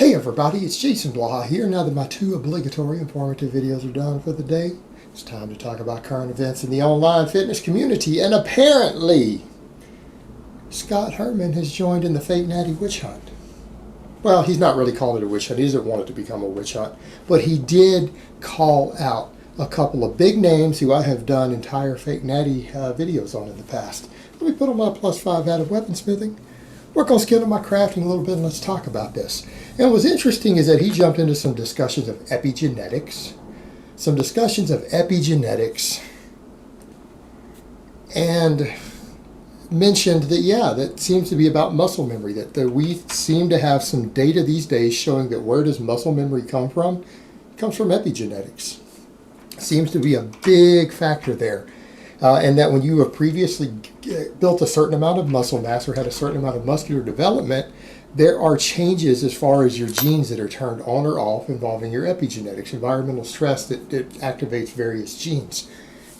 Hey everybody, it's Jason Blaha here. Now that my two obligatory informative videos are done for the day, it's time to talk about current events in the online fitness community. And apparently, Scott Herman has joined in the fake Natty witch hunt. Well, he's not really calling it a witch hunt. He doesn't want it to become a witch hunt. But he did call out a couple of big names who I have done entire fake Natty videos on in the past. Let me put on my +5 out of weaponsmithing. Work on skill in my crafting a little bit, and let's talk about this. And what's interesting is that he jumped into some discussions of epigenetics, and mentioned that, yeah, that seems to be about muscle memory, that we seem to have some data these days showing that where does muscle memory come from? It comes from epigenetics. Seems to be a big factor there. And that when you have previously built a certain amount of muscle mass or had a certain amount of muscular development, there are changes as far as your genes that are turned on or off involving your epigenetics, environmental stress that activates various genes,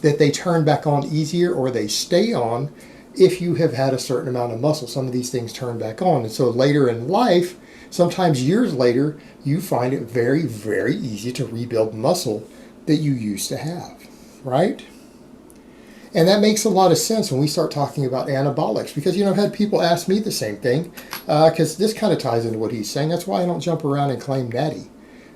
that they turn back on easier or they stay on if you have had a certain amount of muscle. Some of these things turn back on. And so later in life, sometimes years later, you find it very, very easy to rebuild muscle that you used to have, right? And that makes a lot of sense when we start talking about anabolics, because, you know, I've had people ask me the same thing, because this kind of ties into what he's saying. That's why I don't jump around and claim Natty,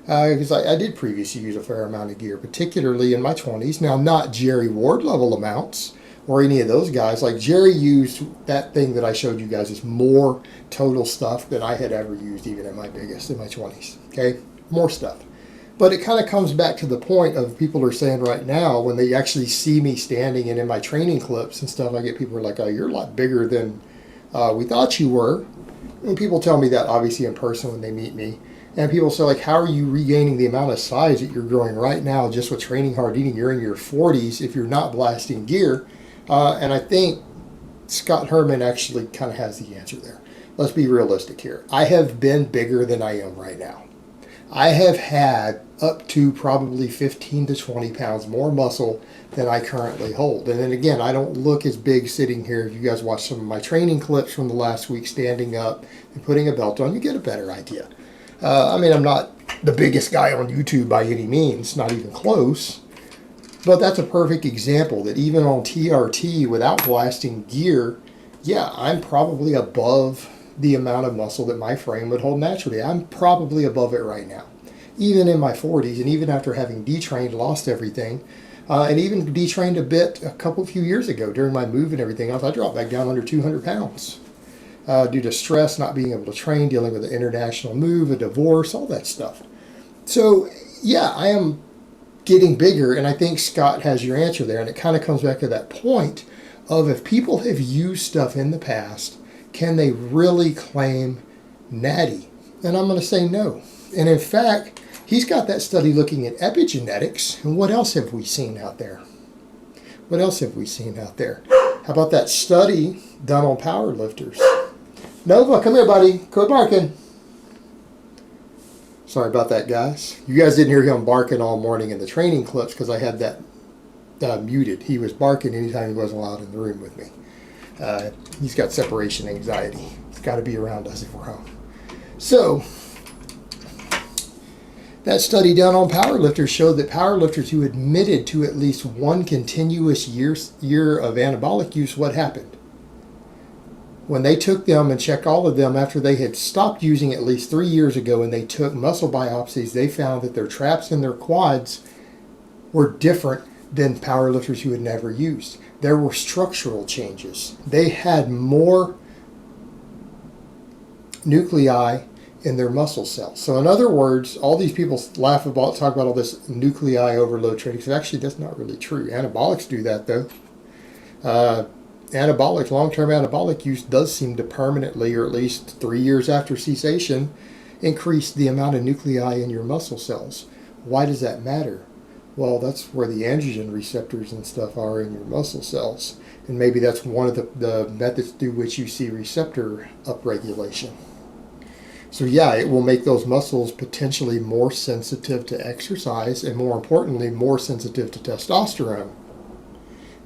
because I did previously use a fair amount of gear, particularly in my 20s. Now, not Jerry Ward level amounts or any of those guys. Like Jerry used that thing that I showed you guys is more total stuff than I had ever used, even at my biggest in my 20s. Okay, more stuff. But it kind of comes back to the point of people are saying right now, when they actually see me standing and in my training clips and stuff, I get people who are like, oh, you're a lot bigger than we thought you were. And people tell me that obviously in person when they meet me. And people say, like, how are you regaining the amount of size that you're growing right now just with training hard eating? You're in your 40s if you're not blasting gear. And I think Scott Herman actually kind of has the answer there. Let's be realistic here. I have been bigger than I am right now. I have had up to probably 15 to 20 pounds more muscle than I currently hold. And then again, I don't look as big sitting here. If you guys watch some of my training clips from the last week, standing up and putting a belt on, you get a better idea. I mean, I'm not the biggest guy on YouTube by any means, not even close. But that's a perfect example that even on TRT without blasting gear, yeah, I'm probably above the amount of muscle that my frame would hold naturally. I'm probably above it right now, even in my 40s, and even after having detrained, lost everything, and even detrained a bit a few years ago during my move and everything else. I dropped back down under 200 pounds due to stress, not being able to train, dealing with an international move, a divorce, all that stuff. So yeah, I am getting bigger, and I think Scott has your answer there. And it kind of comes back to that point of, if people have used stuff in the past, can they really claim Natty? And I'm going to say no. And in fact, he's got that study looking at epigenetics. And what else have we seen out there? What else have we seen out there? How about that study done on power lifters? Nova, come here, buddy. Quit barking. Sorry about that, guys. You guys didn't hear him barking all morning in the training clips because I had that muted. He was barking anytime he wasn't allowed in the room with me. He's got separation anxiety. He's got to be around us if we're home. So, that study done on powerlifters showed that powerlifters who admitted to at least one continuous year of anabolic use, what happened? When they took them and checked all of them after they had stopped using at least 3 years ago, and they took muscle biopsies, they found that their traps in their quads were different than powerlifters who had never used. There were structural changes. They had more nuclei in their muscle cells. So in other words, all these people talk about all this nuclei overload training. So actually, that's not really true. Anabolics do that, though. Long-term anabolic use does seem to permanently, or at least 3 years after cessation, increase the amount of nuclei in your muscle cells. Why does that matter? Well, that's where the androgen receptors and stuff are in your muscle cells. And maybe that's one of the methods through which you see receptor upregulation. So yeah, it will make those muscles potentially more sensitive to exercise, and more importantly, more sensitive to testosterone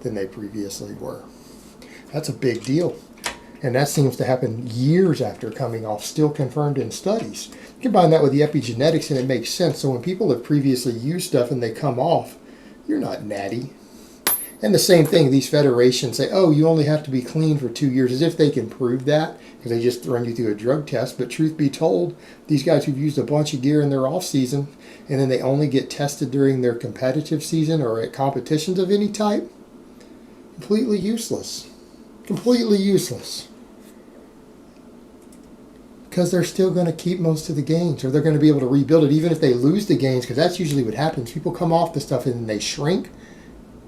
than they previously were. That's a big deal. And that seems to happen years after coming off, still confirmed in studies. Combine that with the epigenetics and it makes sense. So when people have previously used stuff and they come off, you're not natty. And the same thing, these federations say, oh, you only have to be clean for 2 years, as if they can prove that, because they just run you through a drug test. But truth be told, these guys who've used a bunch of gear in their off season, and then they only get tested during their competitive season or at competitions of any type, completely useless. Completely useless. Because they're still going to keep most of the gains, or they're going to be able to rebuild it, even if they lose the gains, because that's usually what happens. People come off the stuff and they shrink.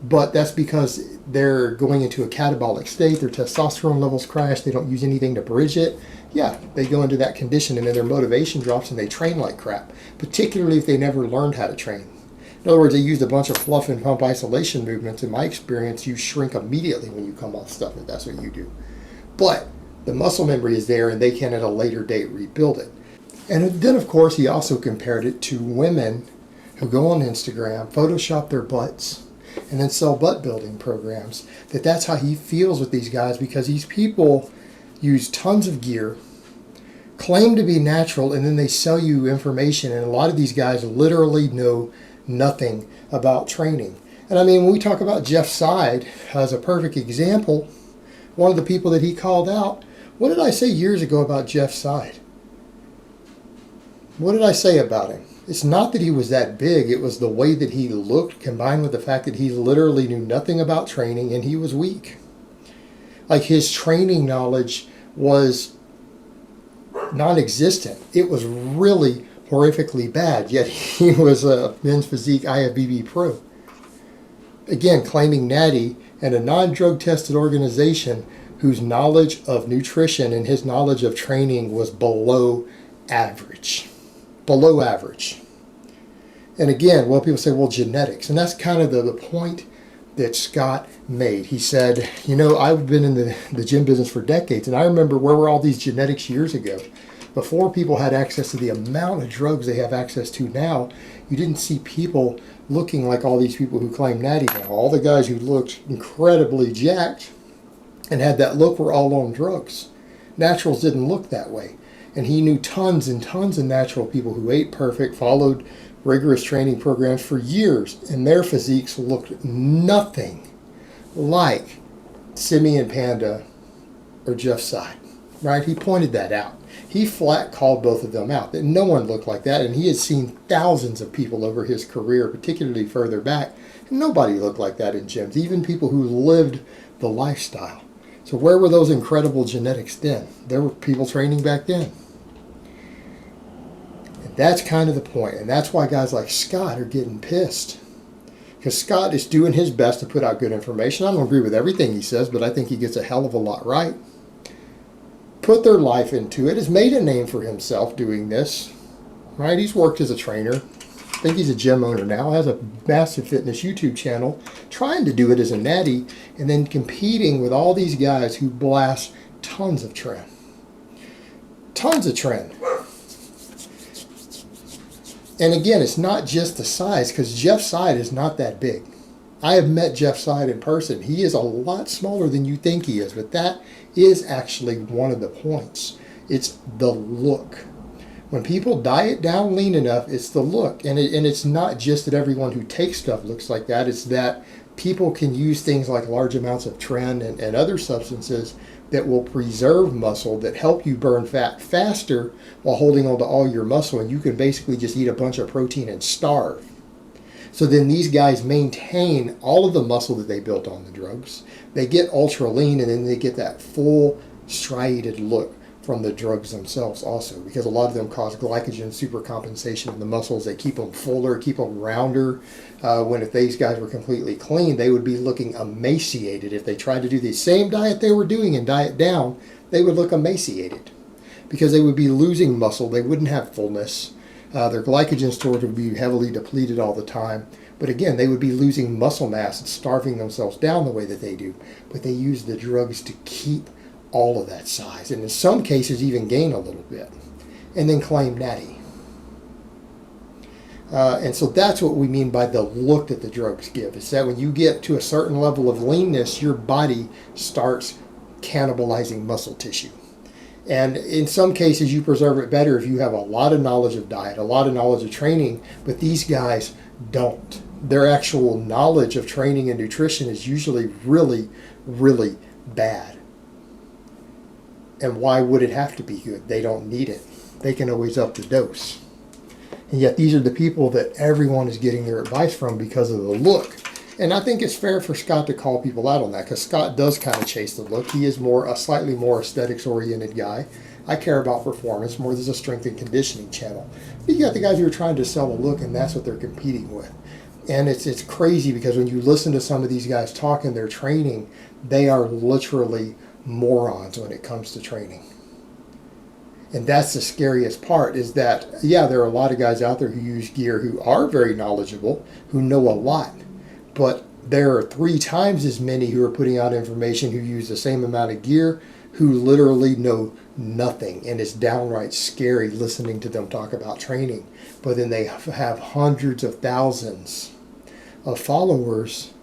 But that's because they're going into a catabolic state. Their testosterone levels crash. They don't use anything to bridge it. Yeah, they go into that condition and then their motivation drops and they train like crap, particularly if they never learned how to train. In other words, they used a bunch of fluff and pump isolation movements. In my experience, you shrink immediately when you come off stuff if that's what you do. But the muscle memory is there and they can at a later date rebuild it. And then, of course, he also compared it to women who go on Instagram, Photoshop their butts, and then sell butt building programs. That's how he feels with these guys, because these people use tons of gear, claim to be natural, and then they sell you information. And a lot of these guys literally know nothing about training. And I mean, when we talk about Jeff Seid as a perfect example, one of the people that he called out, what did I say years ago about Jeff Seid? What did I say about him? It's not that he was that big, it was the way that he looked, combined with the fact that he literally knew nothing about training and he was weak. Like, his training knowledge was non-existent. It was really horrifically bad, yet he was a men's physique IFBB pro. Again, claiming Natty and a non-drug tested organization whose knowledge of nutrition and his knowledge of training was below average. Below average. And again, well, people say, well, genetics. And that's kind of the point that Scott made. He said, you know, I've been in the gym business for decades, and I remember where were all these genetics years ago. Before people had access to the amount of drugs they have access to now, you didn't see people looking like all these people who claim Natty now. All the guys who looked incredibly jacked and had that look were all on drugs. Naturals didn't look that way. And he knew tons and tons of natural people who ate perfect, followed rigorous training programs for years, and their physiques looked nothing like Simeon, Panda, or Jeff Seid. Right? He pointed that out. He flat called both of them out, that no one looked like that, and he had seen thousands of people over his career, particularly further back, and nobody looked like that in gyms, even people who lived the lifestyle. So where were those incredible genetics then? There were people training back then. That's kind of the point, and that's why guys like Scott are getting pissed. Because Scott is doing his best to put out good information. I don't agree with everything he says, but I think he gets a hell of a lot right. Put their life into it. Has made a name for himself doing this. Right? He's worked as a trainer. I think he's a gym owner now. Has a massive fitness YouTube channel. Trying to do it as a natty, and then competing with all these guys who blast tons of trend. Tons of trend. And again, it's not just the size, because Jeff Seid is not that big. I have met Jeff Seid in person. He is a lot smaller than you think he is, but that is actually one of the points. It's the look. When people diet down lean enough, it's the look. And it's not just that everyone who takes stuff looks like that. It's that people can use things like large amounts of tren and other substances that will preserve muscle, that help you burn fat faster while holding on to all your muscle, and you can basically just eat a bunch of protein and starve. So then these guys maintain all of the muscle that they built on the drugs. They get ultra lean, and then they get that full striated look from the drugs themselves also, because a lot of them cause glycogen supercompensation in the muscles. They keep them fuller, keep them rounder. When if these guys were completely clean, they would be looking emaciated. If they tried to do the same diet they were doing and diet down, they would look emaciated because they would be losing muscle. They wouldn't have fullness. Their glycogen stores would be heavily depleted all the time. But again, they would be losing muscle mass and starving themselves down the way that they do. But they use the drugs to keep all of that size, and in some cases even gain a little bit, and then claim natty. And so that's what we mean by the look that the drugs give. It's that when you get to a certain level of leanness, your body starts cannibalizing muscle tissue. And in some cases, you preserve it better if you have a lot of knowledge of diet, a lot of knowledge of training, but these guys don't. Their actual knowledge of training and nutrition is usually really, really bad. And why would it have to be good? They don't need it. They can always up the dose. And yet these are the people that everyone is getting their advice from because of the look. And I think it's fair for Scott to call people out on that, because Scott does kind of chase the look. He is a slightly more aesthetics-oriented guy. I care about performance more. There's a strength and conditioning channel. But you got the guys who are trying to sell a look, and that's what they're competing with. And it's crazy, because when you listen to some of these guys talk in their training, they are literally morons when it comes to training. And that's the scariest part, is that, yeah, there are a lot of guys out there who use gear who are very knowledgeable, who know a lot. But there are 3 times as many who are putting out information who use the same amount of gear who literally know nothing. And it's downright scary listening to them talk about training. But then they have hundreds of thousands of followers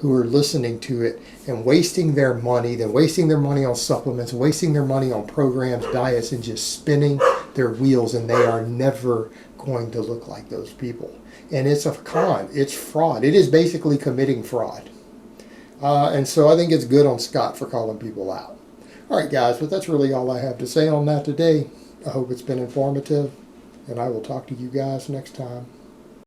who are listening to it and wasting their money, then wasting their money on supplements, wasting their money on programs, diets, and just spinning their wheels. And they are never going to look like those people. And it's a con. It's fraud. It is basically committing fraud. And so I think it's good on Scott for calling people out. All right, guys, but that's really all I have to say on that today. I hope it's been informative, and I will talk to you guys next time.